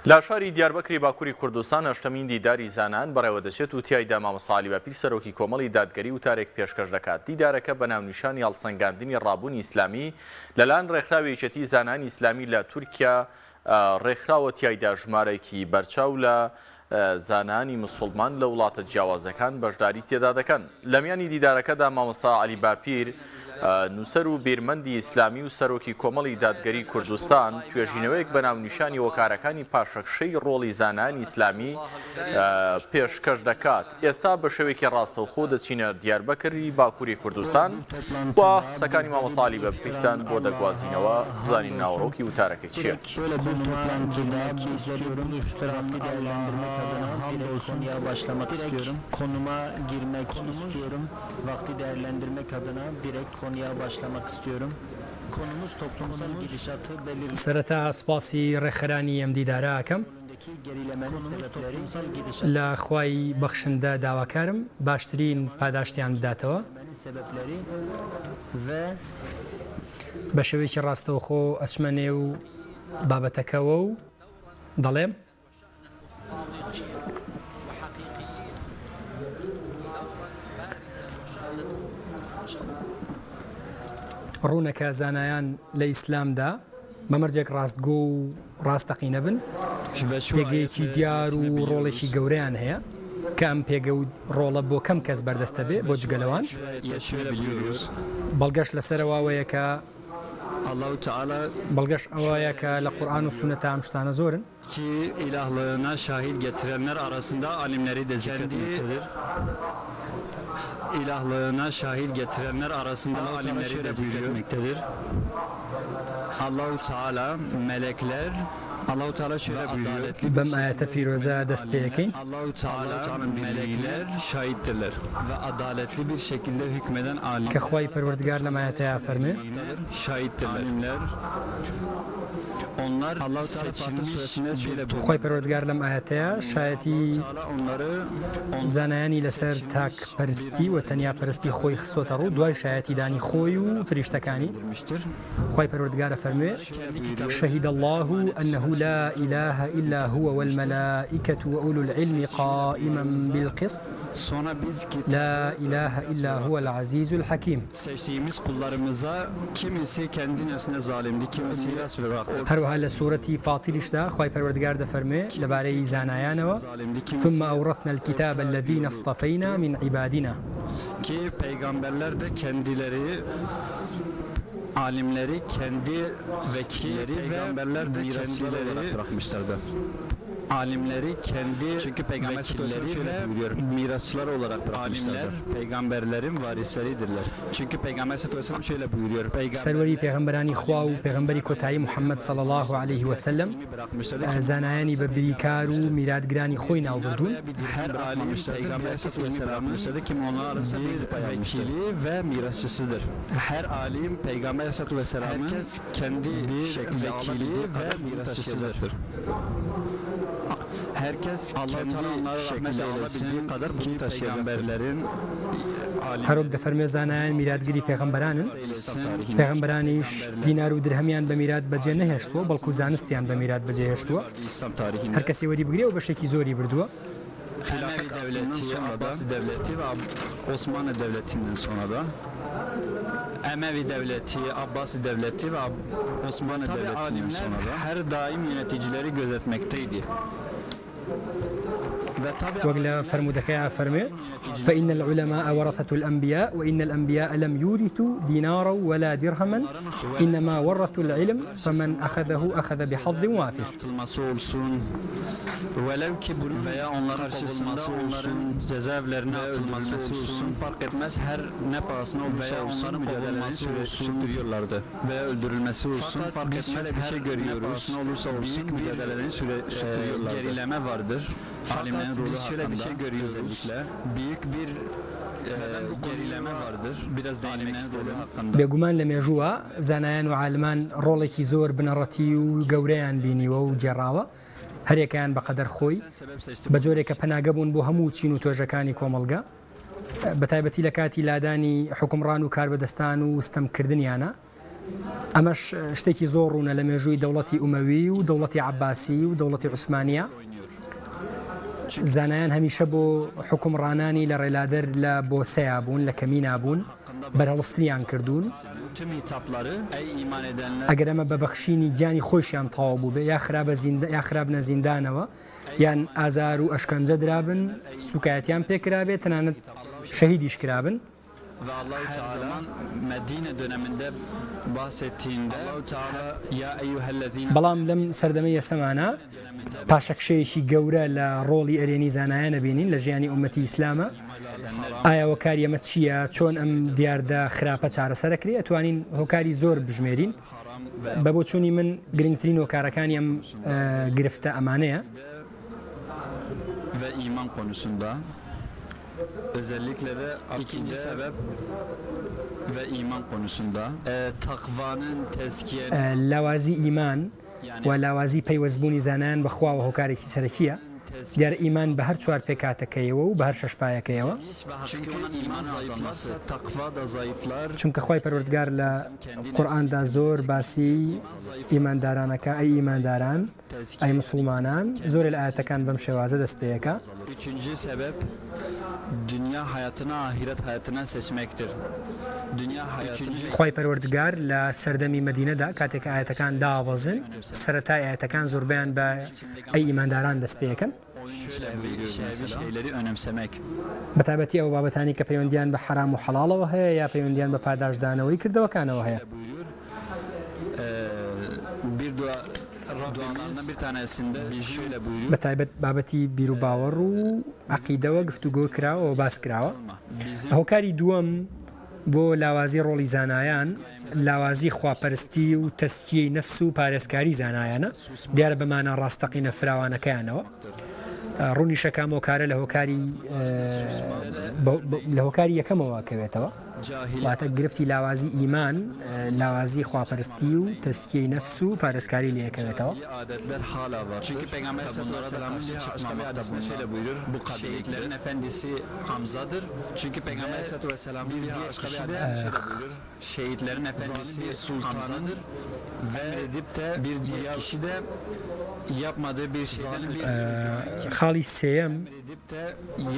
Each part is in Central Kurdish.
لا شاری دیاربەکری باکووری کوردستان هەشتمین دیداری زانان بەڕێوە دەچێت و تیایدا مامۆستا عەلی باپیر سەرۆکی کۆمەڵی دادگەری وتارێک پێشکەش دەکات. دیدارەکە بە ناونیشانی هەڵسەنگاندنی ڕابوونی ئیسلامی لەلایەن ڕێکخراوی یەکێتی زانانی ئیسلامی لە تورکیا ڕێکخراوە تیایدا ژمارەیەکی بەرچاو لە زانانی موسڵمان لە وڵاتە جیاوازەکان بەشداری تێدا دەکەن. لە میانی دیدارەکەدا مامۆستا عەلی باپیر نووسەر و بیرمەندی ئیسلامی و سەرۆکی کۆمەڵی دادگەری کوردستان توێژینەوەیەک بە ناونیشانی هۆکارەکانی پاشەکشەی ڕۆڵی زانانی ئیسلامی پێشکەش دەکات. ئێستا بە شێوەیەکی ڕاستەوخۆ دەچینە دیاربەکری باکووری کوردستان و قسەکانی مامۆستا عەلی باپیرتان بۆ دەگوازینەوە بزانین ناوەڕۆکی وتارەکە چییە. Başlamak istiyorum. Konuma girmek istiyorum. Vakti değerlendirmek adına direkt konuya başlamak istiyorum. Konumuz toplumsal gidişatı belirleyen سەرەتا سوپاسی ڕێکخەرانی ئەم دیدارەکەم لە خوای بەخشندە داواکارم باشترین پاداشتیان بداتەوە بە شێوەیەکی ڕاستەوخۆ ئەچمە نێو بابەتەکەوە و دەڵێم ڕوونەکە زانایان لە ئیسلامدا مەمەرجێک ڕاستگۆ و ڕاستەقینە بن پێگەیەکی دیار و ڕۆڵێکی گەورەیان هەیە کە ئەم پێگە و ڕۆڵە بۆ کەم کەس بەردەستە بێ بۆ جگەلەوان بەڵگەش لەسەرەوەیە کە بەڵگەش ئەوەیە kە لە قورئان و سونەتە ئەم شتانە زۆرن ki ilahlığına şahit getirenler arasında alimleri de zikretmektedir. İlahlığına şahit getirenler arasında alimleri de zikretmektedir. Allah-u Teala melekler Allah-u Teala şöyle buyuruyor. بەم ئاەتە پیرۆزە دەست پێەکەین Allah-u Teala melekler şahittirler ve adaletli bir şekilde hükmeden alimler کە خوای پەروەردگار لەم ئاەتەیە فەرمێ şahittirler. Alimler onlar Allah-u Teala Fatih suresinde şöyle buyuruyor. خوای پەروەردگار لەم ئاەتەیە شایەتی Onları زانایانی لەسەر تاک پەرستی و تەنیا پەرستی خۆی خستۆتە ڕوو دوای شایەتیدانی خۆی و فریشتەکانی خوای پەروەردگارە فەرموێ شهد الله أنه لا إله إلا هو والملائكة وأولو العلم قائما بالقسط لا إله إلا هو العزيز الحكيم seçtiğimiz kullarımıza kimisi kendi nefsine zalimdi, kimisi miras bıraktı. هەروەها لە سوورەتی فاتیریشدا خوای پەروەردگار دەفەرمێ لەبارەی زانایانەوە ثم أورثنا الكتاب الذين اصطفينا من عبادنا Ki peygamberler de kendileri alimleri, kendi vekilleri peygamberler de kendileri bırakmışlardı. Alimleri kendi çünkü vekilleri ve mirasçılar olarak bırakmışlardır. Alimler peygamberlerin varisleridirler. Çünkü Peygamber sallallahu aleyhi ve sellem şöyle buyuruyor. سەروەری پێغەمبەرانی خوا و پێغەمبەری کۆتایی محەممەد صلی الله عليه وسلم زانایانی بە بریکار و میراتگرانی خۆی ناوبردوون her alim Peygamber sallallahu aleyhi ve sellem'in kim onlar arasında bir vekili ve mirasçısıdır. Her alim Peygamber sallallahu aleyhi ve sellem'in kendi vekili ve mirasçısıdır. Herkes kendi şekilde alabildiği kadar bunu peygamberlerin هەرۆک دەفەرمێ زانایان میراتگیری پێغەمبەرانن پێغەمبەرانیش دینار و درهەمیان بە میرات بەجێ نەهێشتووە بەڵکو زانستیان بە میرات بەجێ هێشتووە هەر کەسی وەری بگرێ و بەشێکی زۆری بردووە Hilafet devleti, Abbasi devleti ve Osmanlı devletinden sonra da Emevi devleti, Abbasi devleti ve Osmanlı devletinden sonra da her daim yöneticileri gözetmekteydi. وەک لە فەرمودەکەیان فەرمێ فإن العلماء ورثة الأنبياء وإن الأنبياء لم يورثوا دينارا ولا درهما إنما ورثوا العلم فمن أخذه أخذ بحظ وافر Velev ki bunun veya onların karşısında onların cezaevlerine atılması olsun fark etmez her ne pahasına olursa olsun mücadelelerini sürdürüyorlardı veya öldürülmesi olsun fark etmez her ne pahasına olursa olsun mücadelelerini sürdürüyorlardı. Gerileme vardır. Alimlerin rolü hakkında bir şey görüyoruz özellikle. Büyük bir gerileme vardır. Biraz değinmek istedim hakkında. بێگومان لە مێژووە زانایان و عالمان ڕۆڵێکی زۆر بنەڕەتی و گەورەیان بینیوە و گێڕاوە هەرێکیان بەقەدەر خۆی بە جۆرێکە پەناگە بوون بۆ هەموو چین و تۆژەکانی کۆمەڵگە بە تایبەتی لە کاتی لادانی حکومڕان و کاربەدەستان و ستەمکردنیانە ئەمەش شتێکی زۆر ڕوونە لە مێژووی دەوڵەتی ئومەوی و دەوڵەتی عەباسی و دەوڵەتی عوسمانیە. زانایان هەمیشە بۆ حکومڕانانی لە ڕێلادەر لە بۆسەیا بوون لە کەمینا بوون بەرهەڵستریان کردوون. ئەگەر ئەمە بە بەخشینی گیانی خۆشیان تەواو بوو بێ یا خراپە زیندانەوە یان ئازار و ئەشکەنجە درابن سوکایەتیان پێکرابێت تەنانەت şehîdiş kirabin. Ve Allah-u Teala Medine döneminde bahsettiğinde Allah-u Teala ya eyyühellezine بەڵام لەم سەردەمەی یەسەمانە پاشەکشەیەکی گەورە لە ڕۆڵی ئەرێنی زانایانە بینین لە ژیانی ئومەتی ئیسلامە. ئایا هۆکاری ئەمە چییە؟ چۆن ئەم دیاردە خراپە چارەسەرەکرێ؟ ئەتوانین هۆکاری زۆر بژمێرین. بە بۆچوونی من گرنگترین هۆکارەکانی ئەم گرفتە ئەمانەیە. Ve iman konusunda özellikle de ikinci sebep ve iman konusunda takvanın tezkiye لاوازی ئیمان و لاوازی پەیوەستبوونی زانایان بەخوا و هۆکارێکی سەرەکیە. دیارە ئیمان بە هەر چوار پێکاتەکەیەوە و بە هەر شەشپایەکەیەوە. çünkü onun iman zayıflarsa takva da zayıflar. چونکە خوای پەروەردگار لە قورئاندا زۆر باسی ئیماندارانەکە ئەی ئیمانداران ئەی مسلمانان زۆر لە ئاەتەکان بەم شێوازە دەست پێیەکە. Üçüncü sebep dünya hayatını ahiret hayatına seçmektir. Dünya hayatını خوای پەروەردگار لە سەردەمی مەدینەدا کاتێک ئاەتەکان داوەزن سەرەتای ئاەتەکان زۆربیان بە ئەی ئیمانداران دەست پێیەکەن. şöyle buyuruyor şeyleri önemsemek. بەتابەتی ئەو بابەتانی کە پەیوەندیان بە حرام و حەڵاڵەوە هەیە یا پەیوەندیان بە پاداشدانەوەی کردەوەکانەوە هەیە. Bir dualarından bir tanesinde şöyle buyuruyor. بەتایبەت بابەتی بیر و باوەڕ و عەقیدەوە گفتوگۆ کراوە و باس کراوە. هۆکاری دووەم بۆ لاوازی ڕۆڵی زانایان لاوازی خواپەرستی و تەسکیەی نەفس و پارێزکاری زانایانە دیارە بەمانە ڕاستەقینە فراوانەکەیانەوە. ڕوونی شەکام هۆکارە لە هۆکاری یەکەمەوە کەوێتەوە واتە گرفتی لاوازی ئیمان لاوازی خواپەرستی و تەسکیەی نەفس و پارێزکاری لێکەوێتەوە. Adetler hala var. Çünkü Peygamber sallallahu aleyhi ve sellem'in çıkmamakta şöyle buyurur. Bu şehitlerin efendisi Hamza'dır. Çünkü Peygamber sallallahu aleyhi ve sellem'in bir başka bir hadisinde şöyle buyurur. Şehitlerin efendisi Hamza'dır ve edip de bir diğer kişi de yapmadığı bir şeyden bir خاڵی سێیەم edip de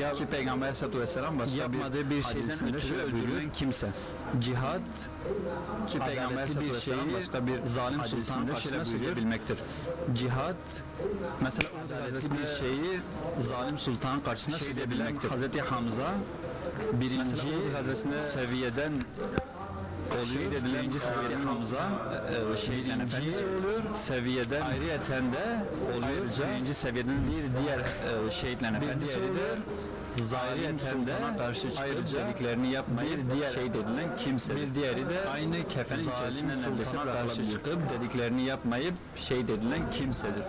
ya ki Peygamber sallallahu aleyhi ve sellem başka yapmadığı bir şeyden ötürü öldürülen kimse. Cihad ki Peygamber sallallahu aleyhi ve sellem başka bir zalim sultanın karşısına sökebilmektir. Cihad mesela adaletli bir şeyi zalim sultanın karşısına sökebilmektir. Hazreti Hamza birinci seviyeden oluyor. Birinci seviyede Hamza birinci seviyeden ayrıyeten de oluyor. Birinci seviyeden bir diğer şehitlerin efendisi oluyor. Zayriyeten de karşı çıkıp dediklerini yapmayıp diğer şehit edilen kimse. Bir diğeri de aynı kefen içerisinde neredeyse karşı çıkıp dediklerini yapmayıp şehit edilen kimsedir.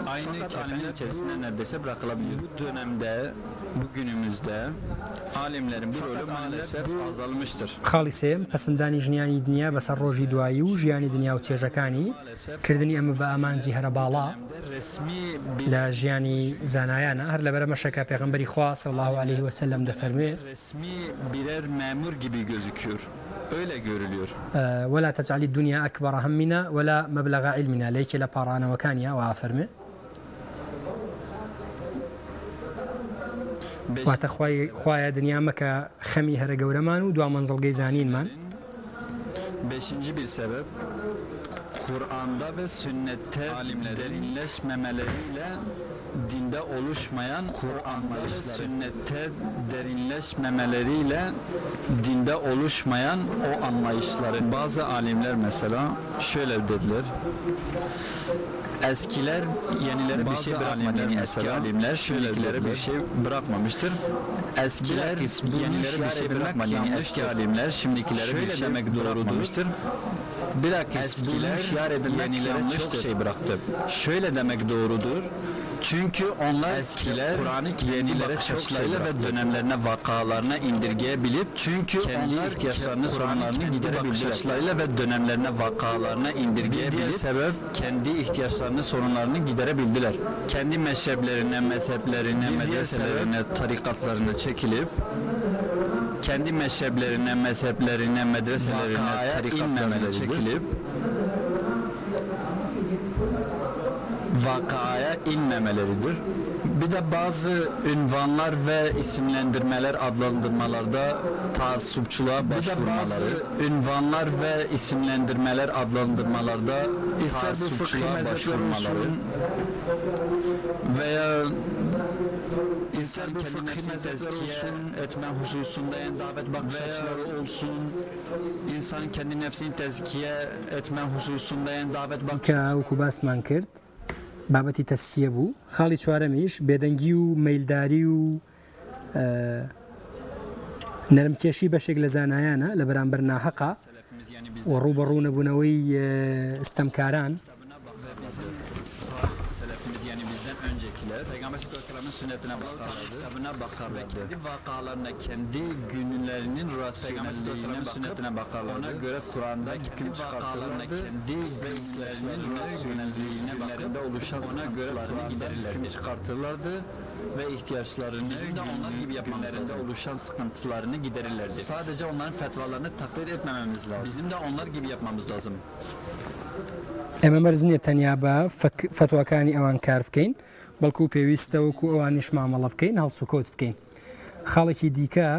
Aynı kefen içerisinde neredeyse bırakılabiliyor. Bu dönemde, bugünümüzde alimlerin bu rolü maalesef azalmıştır. خاڵی سێم پەسەندانی ژنیانی دنیا بەسەر ڕۆژی دوایی و ژیانی دنیا و چێژەکانی کردنی ئەمە بە ئامانجی هەرە باڵا لە ژیانی زانایانە هەر لەبەرە مەشەکە پێغەمبەری خوا صلی الله علیه و سلم دەفەرمێ Resmi birer memur gibi gözüküyor. Öyle görülüyor. ولا تجعل الدنيا أكبر همنا ولا مبلغ علمنا ليك لپارانەوەکانیە وافەرمێ واتە خوایە دنیا مەکە خەمی هەرە گەورەمان و دوا مەنزڵگەی زانینمان. Beşinci bir sebep Kur'an'da ve sünnette derinleşmemeleriyle dinde oluşmayan Kur'an'da ve sünnette derinleşmemeleriyle dinde oluşmayan o anlayışları. Bazı alimler mesela şöyle dediler. Eskiler yenilere bir şey bırakmadı. Eski alimler şimdikilere bir şey bırakmamıştır. Eskiler yenilere bir şey bırakmadı. Eski alimler şimdikilere bir şey doğrudur. Bilakis eskiler yenilere çok şey bıraktı. Şöyle demek doğrudur. Çünkü onlar eskiler Kur'an-ı yenilere çok şeyle ve dönemlerine vakalarına indirgeyebilip çünkü onlar ihtiyaçlarını sorunlarını giderebilirler ve dönemlerine vakalarına indirgeyebilip sebep kendi ihtiyaçlarını sorunlarını giderebildiler. Kendi mezheplerine, medreselerine, tarikatlarına çekilip kendi mezheplerine, medreselerine, tarikatlarına çekilip vakaya inmemeleridir. Bir de bazı ünvanlar ve isimlendirmeler, adlandırmalarda taassupçuluğa başvurmaları. Ünvanlar ve isimlendirmeler, adlandırmalarda taassupçuluğa başvurmaları veya İnsan kendi nefsini tezkiye etme hususunda en davet bakış açıları olsun. İnsan kendi nefsini tezkiye etme hususunda en davet bakış کە وەکو باسمان کرد بابەتی تەسکیە بوو خاڵی چوارەمیش بێدەنگی و مەیلداری و نەرمکێشی بەشێک لە زانایانە لە بەرامبەر ناحەقا و ڕوبەڕوو نەبوونەوەی ستەمکاران yani bizden öncekiler Peygamber Aleyhisselam'ın sünnetine bakarlardı, kitabına bakarlardı. Kendi vakalarına, kendi günlerinin rasyonelliğine, sünnetine bakarlardı. Ona göre Kur'an'da hüküm çıkartırlardı. Kendi günlerinin rasyonelliğine bakarlardı. Oluşan ona göre Kur'an'da hüküm çıkartırlardı ve ihtiyaçlarını bizim de onlar gibi yapmamız lazım. Oluşan sıkıntılarını giderirlerdi. Sadece onların fetvalarını taklit etmememiz lazım. Bizim de onlar gibi yapmamız lazım. ئێمە مەرج نییە تەنیا بە فتوەکانی ئەوان کار بکەین بەڵکو پێویستە وەکو ئەوانیش مامەڵە بکەین هەڵسوکۆت بکەین خاڵێکی دیکە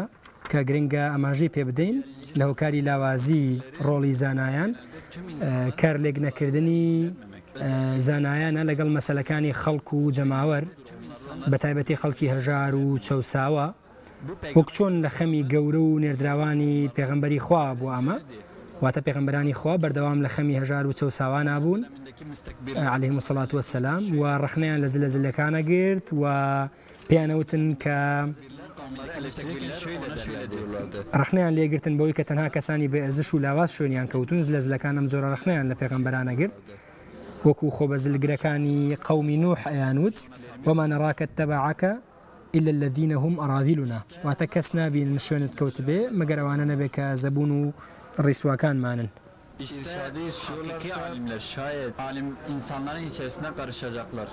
کە گرنگە ئەماژەی پێ بدەین لە هۆکاری لاوازی ڕۆڵی زانایان کار لێک نەکردنی زانایانە لەگەڵ مەسەلەکانی خەڵک و جەماوەر بە تایبەتی خەڵکی هەژار و چەوساوە وەک چۆن لە خەمی گەورە و نێردراوانی پێغەمبەری خوا بوو ئەمە واتە پێغەمبەرانی خوا بەردەوام لە خەمی هەژار و چەوساوان نابوون عەلەیهیمو سەڵات وەسەلام و ڕەخنەیان لە زلەزلەکانە گرت و پێیانەوتن کە ڕەخنەیان لێگرتن بەوەی کە تەنها کەسانی بێ ئەرزش و لاواز شوێنیان کەوتون زلەزلەکان ئەم جۆرە ڕەخنەیان لە پێغەمبەرانە گرت وەکو خۆبەزلگرەکانی قەومی نوح ئەیانوت وما نراك اتبعك إلا الذين هم أراذلنا واتە کەس نابینن شوێنت کەوت بێ مەگەر ئەوانە نەبێ کە زەبوون و ڕیسواکانمانن İrşadı istiyorlarsa alimler şayet insanların içerisine karışacaklar.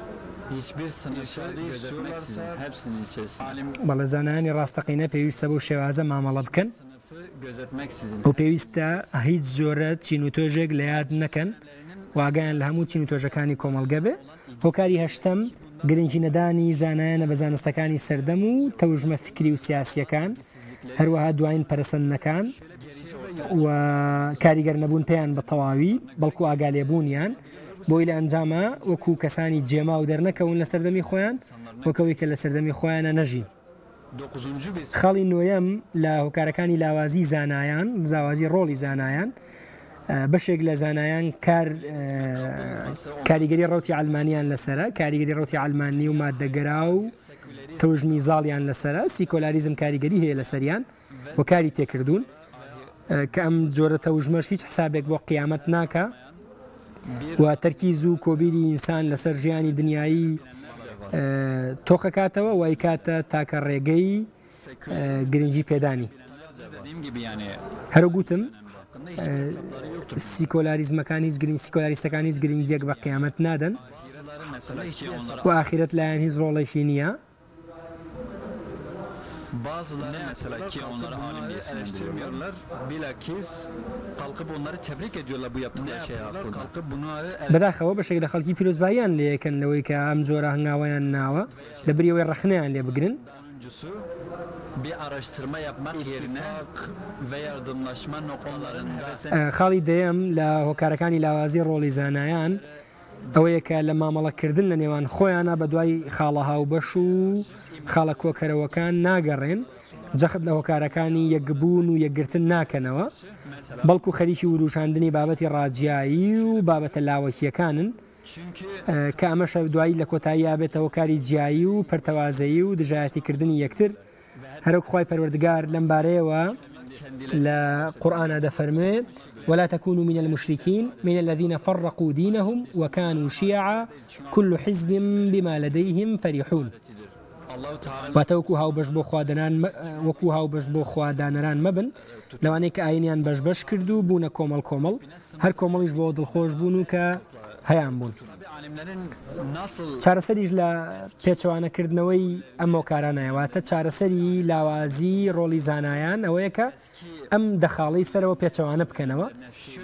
Hiçbir sınırı gözetmeksizin hepsinin içerisinde. بەڵێ زانایانی ڕاستەقینە پێویستە بەو شێوازە مامەڵە بکەن و پێویستە هیچ جۆرە چین و تۆژێک لە یاد نەکەن واگەیان لە هەموو چین و تۆژەکانی کۆمەڵگە بێ هۆکاری هەشتم گرنگی نەدانی زانایانە بە زانستەکانی سەردەم و تەوژمە فکری و سیاسیەکان هەروەها دوایین پەرسەندنەکان و کاریگەر نەبوون پێیان بە تەواوی بەڵکو ئاگالێبوونیان بۆی لە ئەنجامە وەکو کەسانی جێما و دەرنەکەون لە سەردەمی خۆیان وەکەوەی کە لە سەردەمی خۆیانە نەژین خاڵی نۆیەم لە هۆکارەکانی لاوازی زانایان زاوازی ڕۆڵی زانایان بەشێک لە زانایان کاریگەری ڕوتی ئەلمانیان لەسرە کاریگەری ڕوتی ئەلمانی و مادەگەرا و تەوژمی زاڵیان لەسرە سیکۆلاریزم کاریگەری هەیە لەسەریان و کاری تێکردوون کە ئەم جۆرە تەوژمەش هیچ حسابێک بۆ قیامەت ناکە و تەرکیز و کۆبیری ئینسان لەسەر ژیانی دنیایی تۆخەکاتەوە وای کاتە تاکە ڕێگەی گرنگی پێدانی هەرو گوتم سیکۆلاریزمەکانیش گرنگ سیکۆلاریستەکانیش گرنگیەک بە قیامەت نادەن و ئاخرەت لایەن هیچ ڕۆڵێکی نییە Bazıları mesela ki onları alim diye eleştirmiyorlar. Bilakis kalkıp onları tebrik ediyorlar bu yaptıkları şey hakkında. Kalkıp bunları بەداخەوە بەشێک لە خەڵکی پیرۆزباییان لێکەن لەوەی کە ئەم جۆرە هەنگاویان ناوە لە بریەوەی ڕەخنەیان لێ بگرن bir araştırma yapmak yerine ve yardımlaşma noktalarında خاڵی دەیەم لە هۆکارەکانی لاوازی ڕۆڵی زانایان ئەوەیە کە لە مامەڵەکردن لە نێوان خۆیانە بە دوای خاڵە هاوبەش و خاڵە کۆکەرەوەکان ناگەڕێن جەخت لە هۆکارەکانی یەکبوون و یەکگرتن ناکەنەوە بەڵکو خەریکی وروشاندنی بابەتی ڕاجایی و بابەتە لاوەکیەکانن کە ئەمەش دوایی لە کۆتایی یابێتە هۆکاری جیایی و پەرتەوازایی و دژایەتیکردنی یەکتر هەروەک خوای پەروەردگار لەم بارەیەوە لە قورئانە دەفەرمێ ولا تكونوا من المشركين من الذين فرقوا دينهم وكانوا شيعا كل حزب بما لديهم فرحون واتەوەکو هاوبەش بۆ خوادانەران مەبن لەوانەیە کە ئاینیان بەشبەش کرد و بوونە کۆمەڵ هەر کۆمەڵیش بۆ دڵخۆش بوون و کە هەیان بوون چارەسەریش لە پێچەوانەکردنەوەی ئەم هۆکارانەوەتە چارەسەری لاوازی ڕۆڵی زانایان ئەوەیە کە ئەم دەخاڵی سەرەوە پێچەوانە بکەنەوە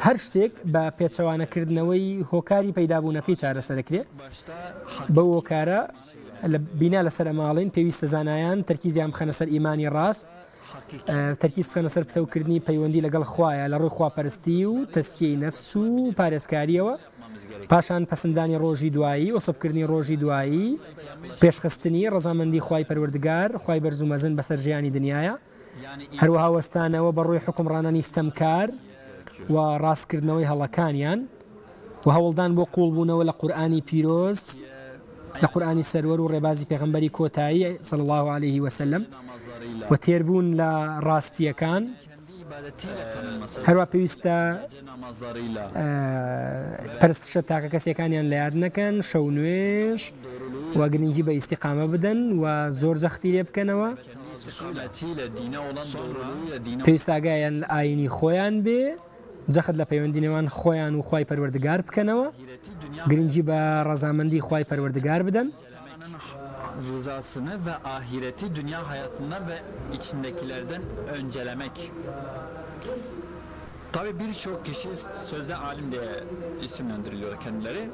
هەر شتێک بە پێچەوانەکردنەوەی هۆکاری پەیدابوونەکەی چارەسەرەکرێت بەو هۆکارە لە بینا لەسەر ئەماڵین پێویستە زانایان تەرکیزیان بخەنە سەر ئیمانی ڕاست تەرکیز بکەنە سەر پتەوکردنی پەیوەندی لەگەڵ خوایە لە ڕووی خواپەرستی و تەسکیەی نەفس و پارێزکاریەوە پاشان پەسەندانی ڕۆژی دوایی وەسفکردنی ڕۆژی دوایی پێشخستنی ڕەزامەندی خوای پەروەردگار خوای بەرز و مەزن بەسەر ژیانی دنیاە هەروەها وەستانەوە بە ڕووی حکمڕانانی ستەمکار و ڕاستکردنەوەی هەڵەکانیان و هەوڵدان بۆ قوڵبوونەوە لە قورئانی پیرۆز لە قورئانی سەروەر و ڕێبازی پێغەمبەری کۆتایی صلی الله عليه وسلم و تێربوون لە ڕاستیەکان هەروە پێویستە پەرستشە تاکە کەسیەکانیان لە یاد نەکەن شەو نوێژ و گرنگی بە ئیستیقامە بدەن و زۆر جەختی لێ بکەنەوە پێویستە ئاگایان لە ئاینی خۆیان بێ جەخت لە پەیوەندی نێوان خۆیان و خوای پەروەردگار بکەنەوە گرنگی بە ڕەزامەندی خوای پەروەردگار بدەن rızasını ve ahireti dünya hayatından ve içindekilerden öncelemek. Tabi birçok kişi sözde alim diye isimlendiriliyor kendileri.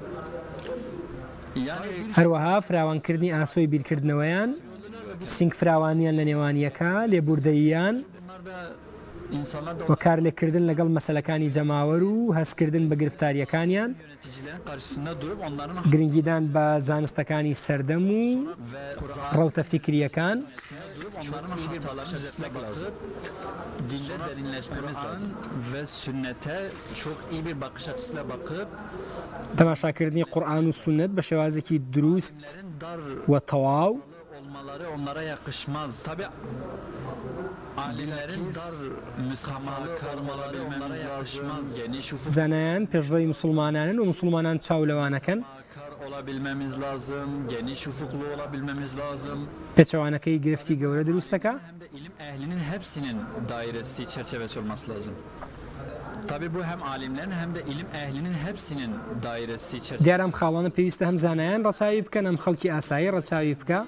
Yani هەروەها فراوانکردنی ئاسۆی بیرکردنەوەیان سنگ فراوانیان لە نێوانیەکە لێبوردەییان و کارلێکردن لەگەڵ مەسەلەکانی جەماوەر و هەستکردن بە گرفتاریەکانیان گرنگیدان بە زانستەکانی سەردەم و ڕەوتە فیکریەکان dinde derinleşmemiz lazım ve sünnete çok iyi bir bakış açısıyla bakıp تەماشاکردنی قورئان و سونەت بە شێوازێکی دروست و تەواو olmaları onlara yakışmaz. Tabi alimlerin dar müsamaha olmaları onlara yakışmaz. Geniş ufuk زانایان پێشڕۆی مسلمانانن و مسلمانان چاولەوانەکەن olabilmemiz lazım. Geniş ufuklu olabilmemiz lazım. پێچەوانەکەی گرفتی گەورە دروستەکە Hem de ilim ehlinin hepsinin dairesi, çerçevesi olması lazım. Tabi bu hem alimlerin hem de ilim ehlinin hepsinin dairesi, çerçevesi. دیارم خاڵانە پێویستە هەم زانایان ڕەچاوی بکەن ئەم خەڵکی ئاسایی ڕەچاوی بکە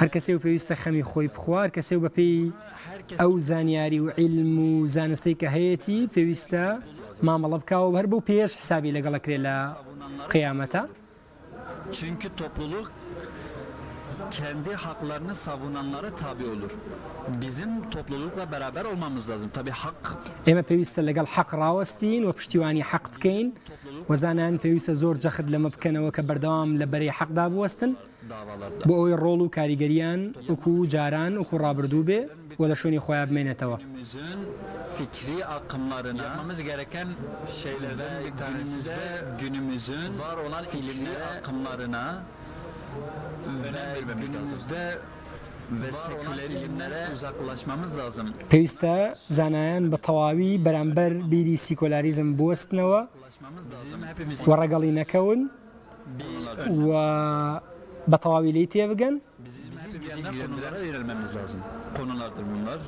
هەر کەسێ و پێویستە خەمی خۆی بخوا هەر کەسێ و بەپێی ئەو زانیاری و عیلم و زانستەی کە هەیەی پێویستە مامەڵە بکاوە هەر بەو پێش حسابی لەگەڵەکرێ لە قیامەتە Çünkü topluluk kendi haklarını savunanlara tabi olur. Bizim toplulukla beraber olmamız lazım. Tabi hak ئێمە پێویستە لەگەڵ حەق ڕاوەستین و پشتیوانی حەق بکەین و زانایان پێویستە زۆر جەخت لەمە بکەنەوە کە بەردەوام لە بەرەی حەقدا بوەستن davalarda. بۆ ئەوەی ڕۆڵ و کاریگەریان وەکو جاران وەکو ڕابردوو بێ و لە شوێنی خۆیان بمێنێتەوە Günümüzün fikri akımlarına yapmamız gereken şeylerden bir tanesi de günümüzün var olan ilimli akımlarına ve günümüzde ve sekülerizmlere uzaklaşmamız lazım. پێویستە زانایان بە تەواوی بەرامبەر بیری سیکۆلاریزم بوەستنەوە Bizim hepimiz و ڕەگەڵی nەکەون و بە تەواوی لی تێبگەن bizi ilgilendiren konulara yönelmemiz lazım. Konulardır bunlar.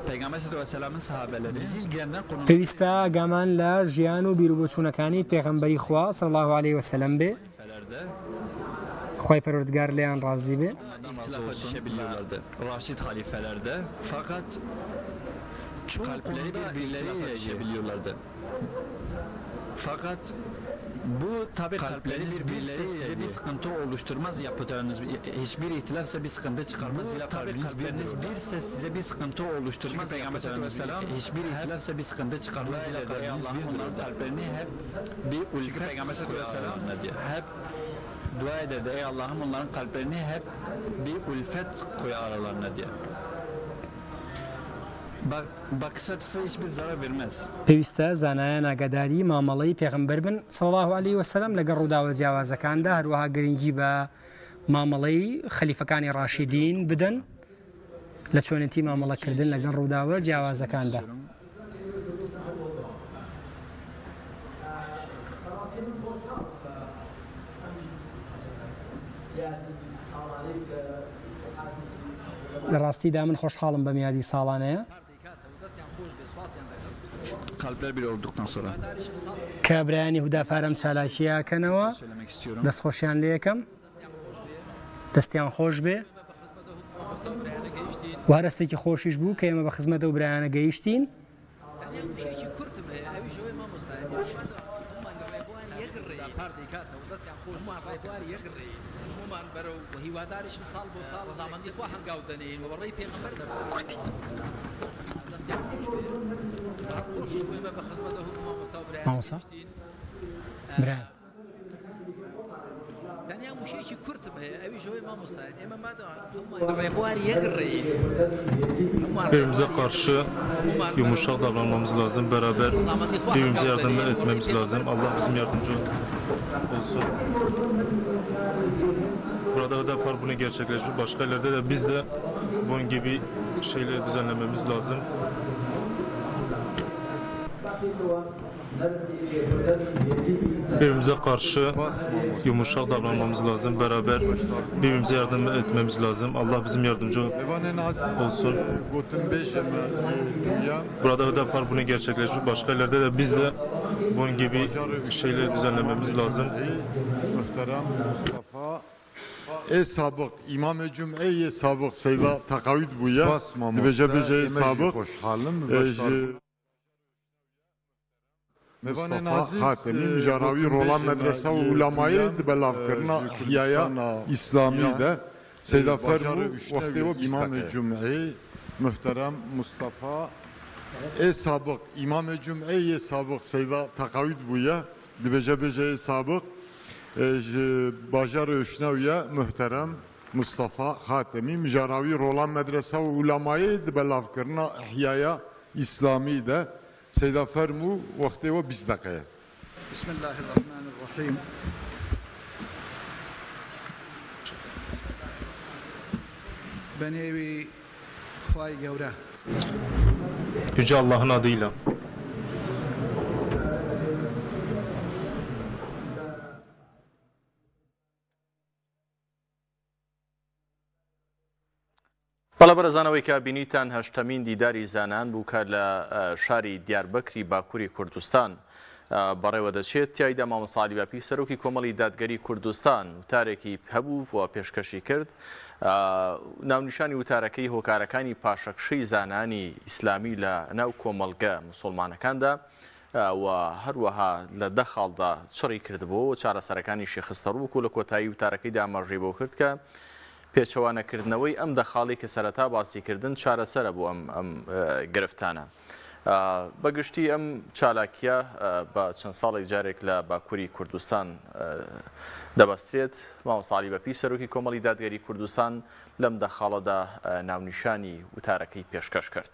Peygamber sallallahu aleyhi ve sellem'in sahabeleri bizi ilgilendiren konular. پێویستە ئاگامان لە ژیان و بیرروبۆچوونەکانی پێغەمبەری خوا صلی الله عليه وسلم بێ Felerde خوای پەروەردگار لێیان ڕازی بێ ihtilafa düşebiliyorlardı. Raşid halifelerde. Fakat kalpleri birbirleriyle düşebiliyorlardı. Fakat bu tabi kalpleriniz birse size bir sıkıntı oluşturmaz yapacağınız hiçbir ihtilafsa bir sıkıntı çıkarmaz. Kalbiniz birse size bir sıkıntı oluşturmaz. Yapacağınız hiçbir ihtilafsa bir sıkıntı çıkarmaz. Kalbiniz birdir. Kalplerini hep bir ulfet koyarlar diye. Hep dua ederdi. Ey Allah'ım onların kalplerini hep bir ulfet koy aralarına diye. Bakış açısı hiçbir zarar vermez. پێویستە زانایان ئاگاداری مامەڵەی پێغەمبەر بن صلی الله عليه وسلم لەگەڵ ڕووداوە جیاوازەکاندا هەروەها گرنگی بە مامەڵەی خەلیفەکانی ڕاشیدین بدەن لە چۆنێتی مامەڵەکردن لەگەڵ ڕووداوە جیاوازەکاندا لە ڕاستیدا من خۆشحاڵم بە میادی ساڵانەیە Kalpler bir olduktan sonra. کە برایانی هودا پارەم چالاکیەکەنەوە söylemek istiyorum. دەستخۆشیان لێ یەکەم دەستیان خۆش بێ وارەستێکی خۆشیش بوو کە ئێمە بە خزمەتە و برایانە گەیشتین مامۆستا برایان دنیا موشەیەکی کورتم هەیە ئەوی ژەوەی مامۆستایە ئێمە ڕێبواری یەکڕێی Birbirimize karşı yumuşak davranmamız lazım. Beraber birbirimize yardım etmemiz lazım. Allah bizim yardımcı olsun. Burada Hüdapar bunu gerçekleştirmiş. Başka yerlerde de biz de bunun gibi şeyleri düzenlememiz lazım. Birbirimize karşı yumuşak davranmamız lazım. Beraber birbirimize yardım etmemiz lazım. Allah bizim yardımcı olsun. Burada Hüdapar bunu gerçekleştirmiş. Başka yerlerde de biz de bunun gibi şeyleri düzenlememiz lazım. Muhterem Mustafa sabık İmam Cum'e sabık Seyda takavüd bu ya. Dibece sabık. Mevan Aziz Hatemi Mücaravi Rolan Medrese ve Ulemayı Belavkırna Hiyaya İslami de Seyda Fermu vakti o İmam Cum'e Muhterem Mustafa sabık İmam Cum'e sabık Seyda takavüd bu ya. Dibece sabık Bajar Öşnevye Muhterem Mustafa Hatemi Mücaravi Rolan Medrese ve Ulemayı Belavkırna Hiyaya İslami de Seyda Fermu vakti o 20 dakikaya. Bismillahirrahmanirrahim. Benevi Xway Gevre. Yüce Allah'ın adıyla. بەڵە بەرەزانەوەی کە بینیتان هەشتەمین دیداری زانان بوو کە لە شاری دیاربەکری باکووری کوردستان بەڕێوە دەچێت تیایدا مامۆستا عەلی باپی سەرۆکی کۆمەڵی دادگەری کوردستان وتارێکی هەبوو و پێشکەشی کرد ناونیشانی وتارەکەی هۆکارەکانی پاشەکشەی زانانی ئیسلامی لە ناو کۆمەڵگە موسڵمانەکاندا و هەروەها لە دە خاڵدا چڕی کردبوو و چارەسەرەکانیشی خستە ڕوو و لە کۆتایی وتارەکەیدا ئاماژەی بۆ کرد کە پێچەوانەکردنەوەی ئەم دەخاڵی کە سەرەتا باسیکردن چارەسەرە بۆ ئەم گرفتانە بەگشتی ئەم چالاکیە بە چەند ساڵێک جارێک لە باکووری کوردستان دەبەسترێت مامۆستا عەلی باپی سەرۆکی کۆمەڵی دادگەری کوردستان لەم دەخاڵەدا ناونیشانی وتارەکەی پێشکەش کرد.